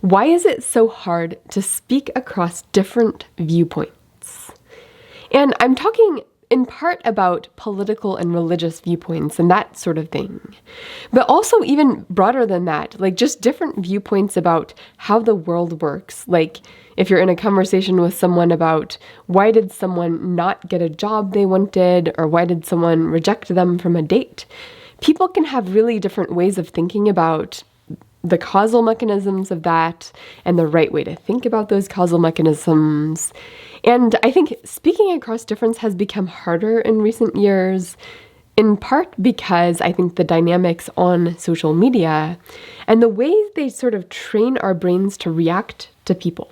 Why is it so hard to speak across different viewpoints? And I'm talking in part about political and religious viewpoints and that sort of thing. But also even broader than that, like just different viewpoints about how the world works. Like if you're in a conversation with someone about why did someone not get a job they wanted, or why did someone reject them from a date, people can have really different ways of thinking about the causal mechanisms of that and the right way to think about those causal mechanisms. And I think speaking across difference has become harder in recent years, in part because I think the dynamics on social media and the way they sort of train our brains to react to people.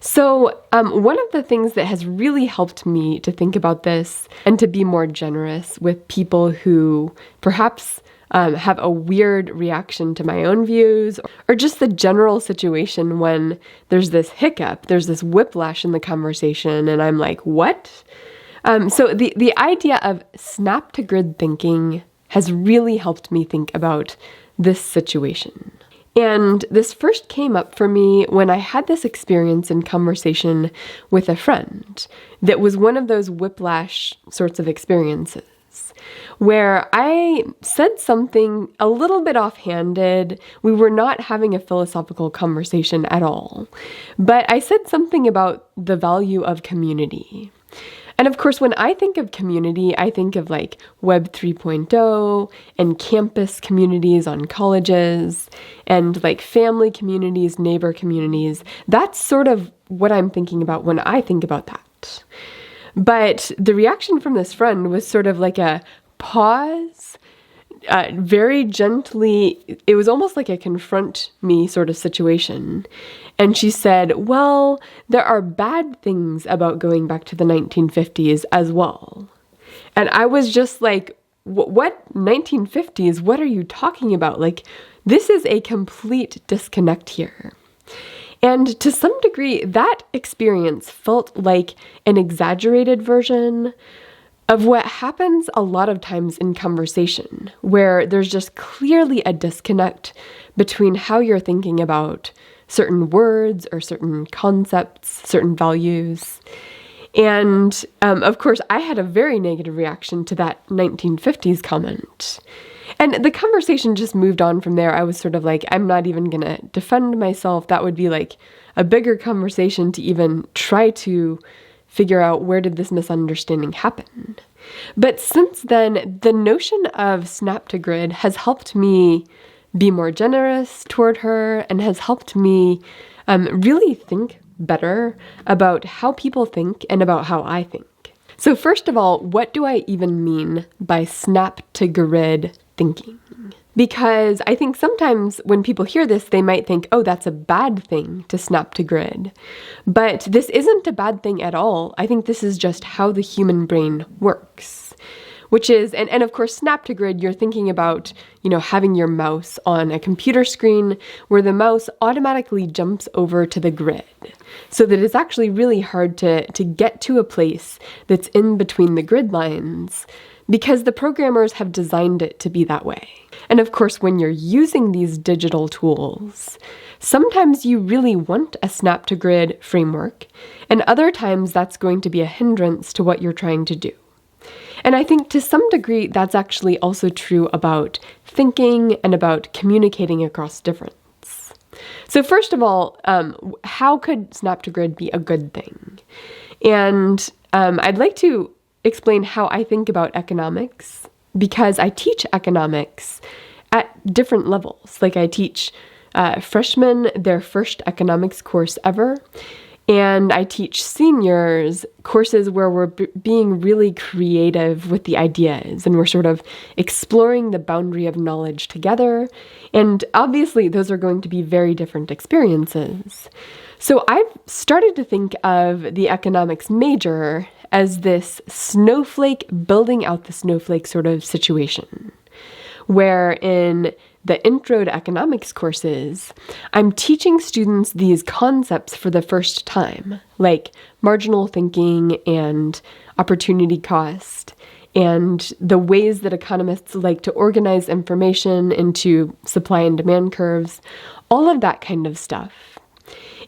So one of the things that has really helped me to think about this and to be more generous with people who perhaps have a weird reaction to my own views, or just the general situation when there's this hiccup, there's this whiplash in the conversation, and I'm like, what? So the idea of snap to grid thinking has really helped me think about this situation. And this first came up for me when I had this experience in conversation with a friend that was one of those whiplash sorts of experiences, where I said something a little bit offhanded. We were not having a philosophical conversation at all, but I said something about the value of community. And of course, when I think of community, I think of like Web 3.0 and campus communities on colleges and like family communities, neighbor communities. That's sort of what I'm thinking about when I think about that. But the reaction from this friend was sort of like a pause, very gently. It was almost like a confront me sort of situation. And she said, well, there are bad things about going back to the 1950s as well. And I was just like, what 1950s? What are you talking about? Like, this is a complete disconnect here. And to some degree, that experience felt like an exaggerated version of what happens a lot of times in conversation, where there's just clearly a disconnect between how you're thinking about certain words or certain concepts, certain values. And of course, I had a very negative reaction to that 1950s comment. And the conversation just moved on from there. I was sort of like, I'm not even going to defend myself. That would be like a bigger conversation to even try to figure out where did this misunderstanding happen. But since then, the notion of snap to grid has helped me be more generous toward her and has helped me really think better about how people think and about how I think. So first of all, what do I even mean by snap to grid thinking? Because I think sometimes when people hear this, they might think, oh, that's a bad thing to snap to grid. But this isn't a bad thing at all. I think this is just how the human brain works. Which is, and of course, snap to grid, you're thinking about, having your mouse on a computer screen where the mouse automatically jumps over to the grid. So that it's actually really hard to get to a place that's in between the grid lines because the programmers have designed it to be that way. And of course, when you're using these digital tools, sometimes you really want a snap to grid framework, and other times that's going to be a hindrance to what you're trying to do. And I think to some degree, that's actually also true about thinking and about communicating across difference. So first of all, how could snap to grid be a good thing? And I'd like to explain how I think about economics, because I teach economics at different levels. Like I teach freshmen their first economics course ever. And I teach seniors courses where we're being really creative with the ideas and we're sort of exploring the boundary of knowledge together. And obviously, those are going to be very different experiences. So I've started to think of the economics major as this snowflake building out the snowflake sort of situation, where in the intro to economics courses, I'm teaching students these concepts for the first time, like marginal thinking and opportunity cost and the ways that economists like to organize information into supply and demand curves, all of that kind of stuff.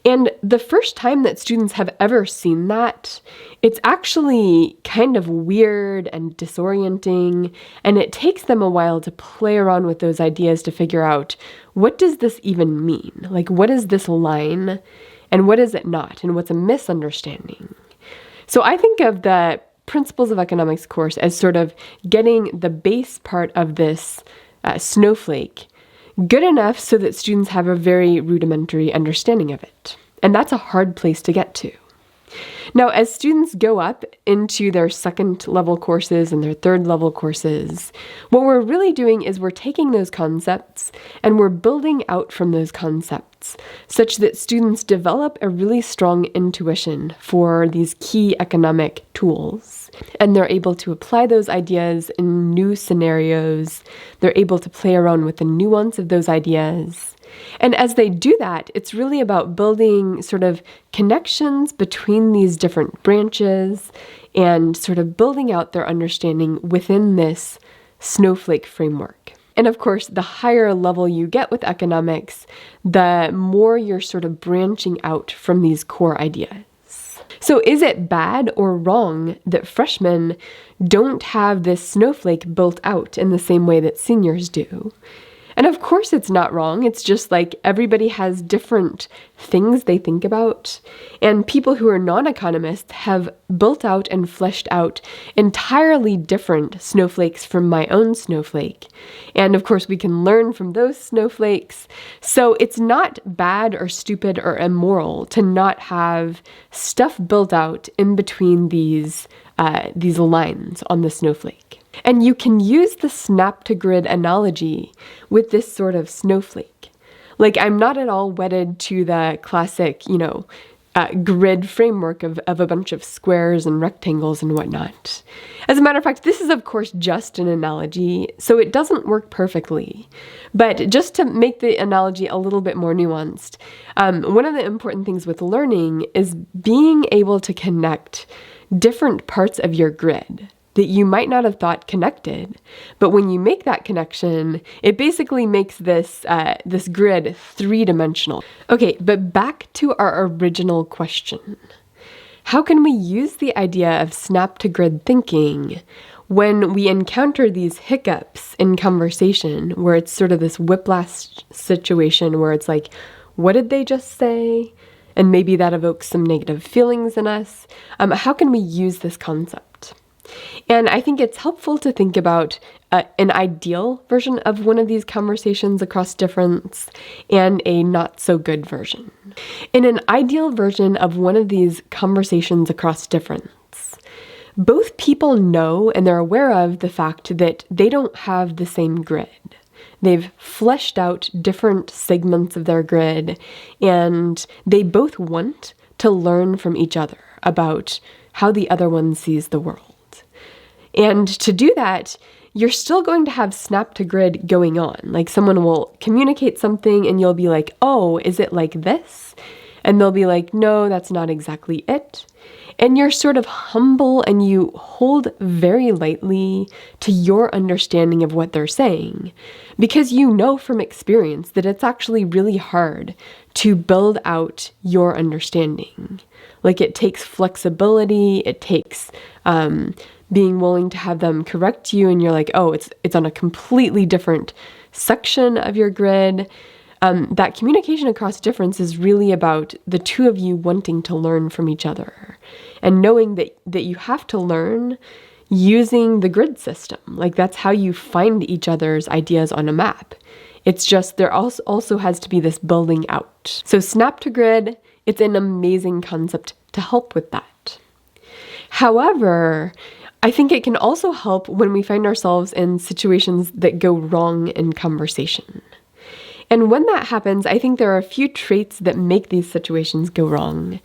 And the first time that students have ever seen that, it's actually kind of weird and disorienting, and it takes them a while to play around with those ideas to figure out, what does this even mean? Like, what is this line, and what is it not, and what's a misunderstanding? So I think of the Principles of Economics course as sort of getting the base part of this snowflake good enough so that students have a very rudimentary understanding of it. And that's a hard place to get to. Now, as students go up into their second level courses and their third level courses, what we're really doing is we're taking those concepts and we're building out from those concepts such that students develop a really strong intuition for these key economic tools. And they're able to apply those ideas in new scenarios. They're able to play around with the nuance of those ideas. And as they do that, it's really about building sort of connections between these different branches and sort of building out their understanding within this snowflake framework. And of course, the higher level you get with economics, the more you're sort of branching out from these core ideas. So is it bad or wrong that freshmen don't have this snowflake built out in the same way that seniors do? And of course it's not wrong. It's just like everybody has different things they think about. And people who are non-economists have built out and fleshed out entirely different snowflakes from my own snowflake. And of course we can learn from those snowflakes. So it's not bad or stupid or immoral to not have stuff built out in between these lines on the snowflake. And you can use the snap to grid analogy with this sort of snowflake. Like, I'm not at all wedded to the classic, grid framework of a bunch of squares and rectangles and whatnot. As a matter of fact, this is of course just an analogy, so it doesn't work perfectly. But just to make the analogy a little bit more nuanced, one of the important things with learning is being able to connect different parts of your grid that you might not have thought connected. But when you make that connection, it basically makes this grid three-dimensional. Okay, but back to our original question. How can we use the idea of snap-to-grid thinking when we encounter these hiccups in conversation, where it's sort of this whiplash situation where it's like, what did they just say? And maybe that evokes some negative feelings in us. How can we use this concept? And I think it's helpful to think about an ideal version of one of these conversations across difference and a not so good version. In an ideal version of one of these conversations across difference, both people know and they're aware of the fact that they don't have the same grid. They've fleshed out different segments of their grid, and they both want to learn from each other about how the other one sees the world. And to do that, you're still going to have snap to grid going on. Like, someone will communicate something and you'll be like, oh, is it like this? And they'll be like, no, that's not exactly it. And you're sort of humble and you hold very lightly to your understanding of what they're saying, because you know from experience that it's actually really hard to build out your understanding. Like, it takes flexibility, it takes being willing to have them correct you, and you're like, oh, it's on a completely different section of your grid. That communication across difference is really about the two of you wanting to learn from each other and knowing that you have to learn using the grid system. Like, that's how you find each other's ideas on a map. It's just there also has to be this building out. So snap to grid, it's an amazing concept to help with that. However, I think it can also help when we find ourselves in situations that go wrong in conversation. And when that happens, I think there are a few traits that make these situations go wrong.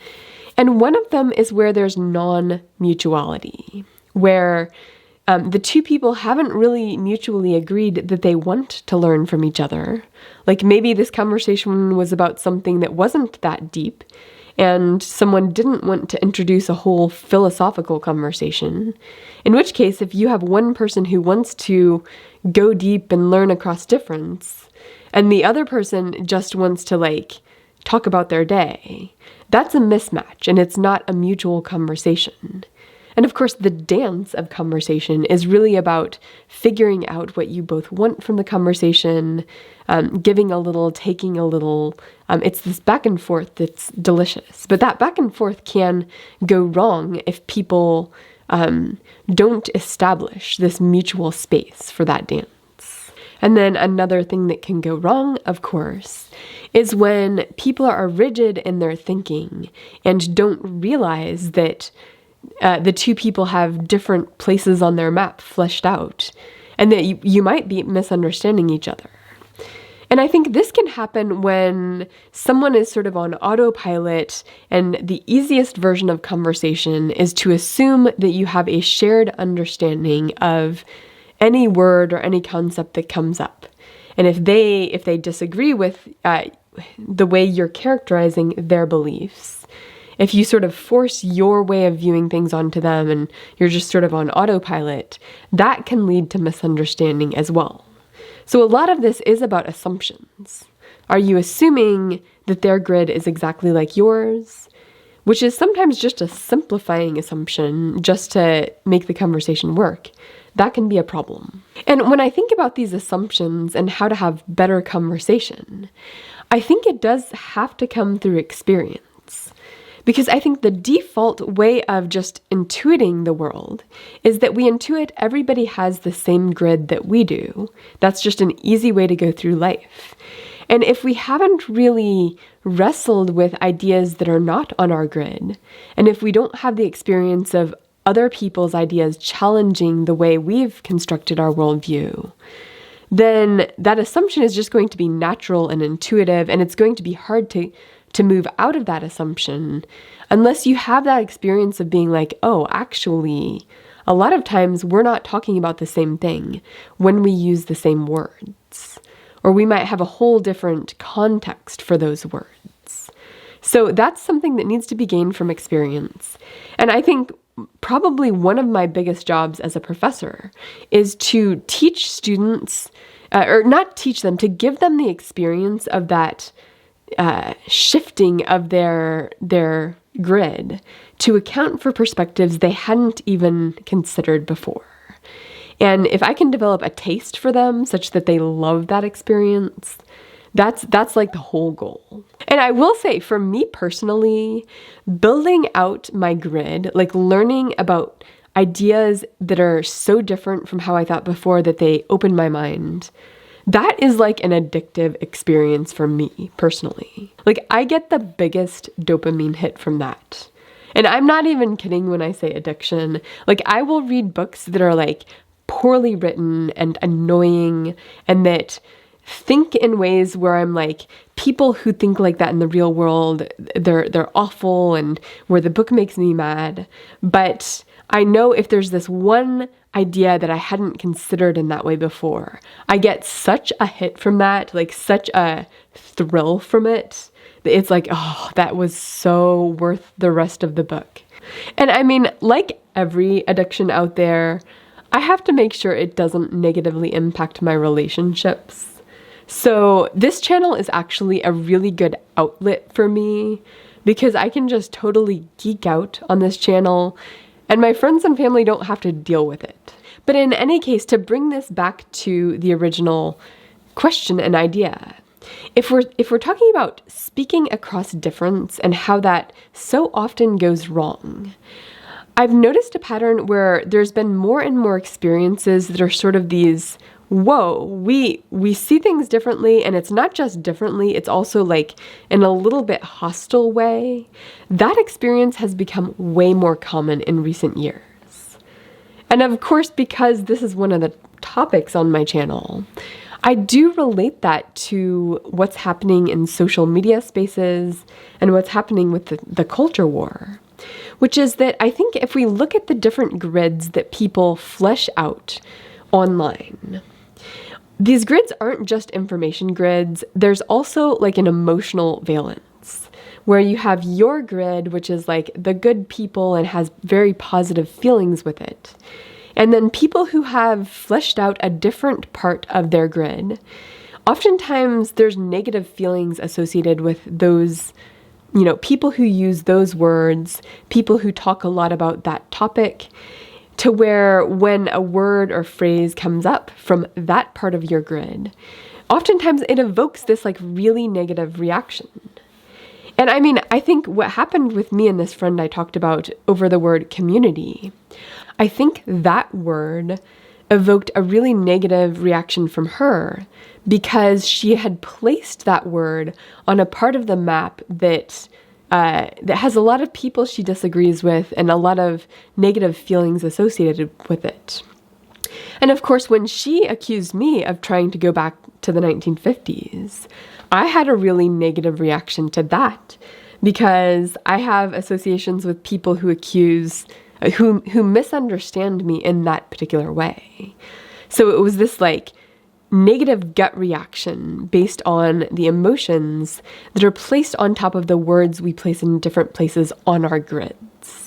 And one of them is where there's non-mutuality, where the two people haven't really mutually agreed that they want to learn from each other. Like, maybe this conversation was about something that wasn't that deep, and someone didn't want to introduce a whole philosophical conversation. In which case, if you have one person who wants to go deep and learn across difference, and the other person just wants to talk about their day, that's a mismatch, and it's not a mutual conversation. And of course, the dance of conversation is really about figuring out what you both want from the conversation, giving a little, taking a little. It's this back and forth that's delicious. But that back and forth can go wrong if people don't establish this mutual space for that dance. And then another thing that can go wrong, of course, is when people are rigid in their thinking and don't realize that the two people have different places on their map fleshed out, and that you might be misunderstanding each other. And I think this can happen when someone is sort of on autopilot, and the easiest version of conversation is to assume that you have a shared understanding of any word or any concept that comes up. And if they disagree with the way you're characterizing their beliefs, if you sort of force your way of viewing things onto them and you're just sort of on autopilot, that can lead to misunderstanding as well. So a lot of this is about assumptions. Are you assuming that their grid is exactly like yours? Which is sometimes just a simplifying assumption just to make the conversation work. That can be a problem. And when I think about these assumptions and how to have better conversation, I think it does have to come through experience. Because I think the default way of just intuiting the world is that we intuit everybody has the same grid that we do. That's just an easy way to go through life. And if we haven't really wrestled with ideas that are not on our grid, and if we don't have the experience of other people's ideas challenging the way we've constructed our worldview, then that assumption is just going to be natural and intuitive, and it's going to be hard to move out of that assumption unless you have that experience of being like, oh, actually, a lot of times we're not talking about the same thing when we use the same words, or we might have a whole different context for those words. So that's something that needs to be gained from experience. And I think probably one of my biggest jobs as a professor is to teach students, or not teach them, to give them the experience of that shifting of their grid to account for perspectives they hadn't even considered before. And if I can develop a taste for them such that they love that experience, that's like the whole goal. And I will say, for me personally, building out my grid, like learning about ideas that are so different from how I thought before that they open my mind, that is like an addictive experience for me personally. Like, I get the biggest dopamine hit from that. And I'm not even kidding when I say addiction. Like, I will read books that are like poorly written and annoying, and that think in ways where I'm like, people who think like that in the real world, they're awful, and where the book makes me mad. But I know if there's this one idea that I hadn't considered in that way before, I get such a hit from that, like such a thrill from it. It's like, oh, that was so worth the rest of the book. And I mean, like every addiction out there, I have to make sure it doesn't negatively impact my relationships. So this channel is actually a really good outlet for me, because I can just totally geek out on this channel, and my friends and family don't have to deal with it. But in any case, to bring this back to the original question and idea, if we're talking about speaking across difference and how that so often goes wrong, I've noticed a pattern where there's been more and more experiences that are sort of these, whoa, we see things differently, and it's not just differently, it's also like in a little bit hostile way. That experience has become way more common in recent years. And of course, because this is one of the topics on my channel, I do relate that to what's happening in social media spaces and what's happening with the culture war, which is that I think if we look at the different grids that people flesh out online, these grids aren't just information grids. There's also like an emotional valence, where you have your grid, which is like the good people and has very positive feelings with it. And then people who have fleshed out a different part of their grid. Oftentimes there's negative feelings associated with those, people who use those words, people who talk a lot about that topic, to where when a word or phrase comes up from that part of your grid, oftentimes it evokes this like really negative reaction. And I think what happened with me and this friend I talked about over the word community, I think that word evoked a really negative reaction from her because she had placed that word on a part of the map that has a lot of people she disagrees with and a lot of negative feelings associated with it. And of course, when she accused me of trying to go back to the 1950s, I had a really negative reaction to that because I have associations with people who who misunderstand me in that particular way. So it was this like negative gut reaction based on the emotions that are placed on top of the words we place in different places on our grids.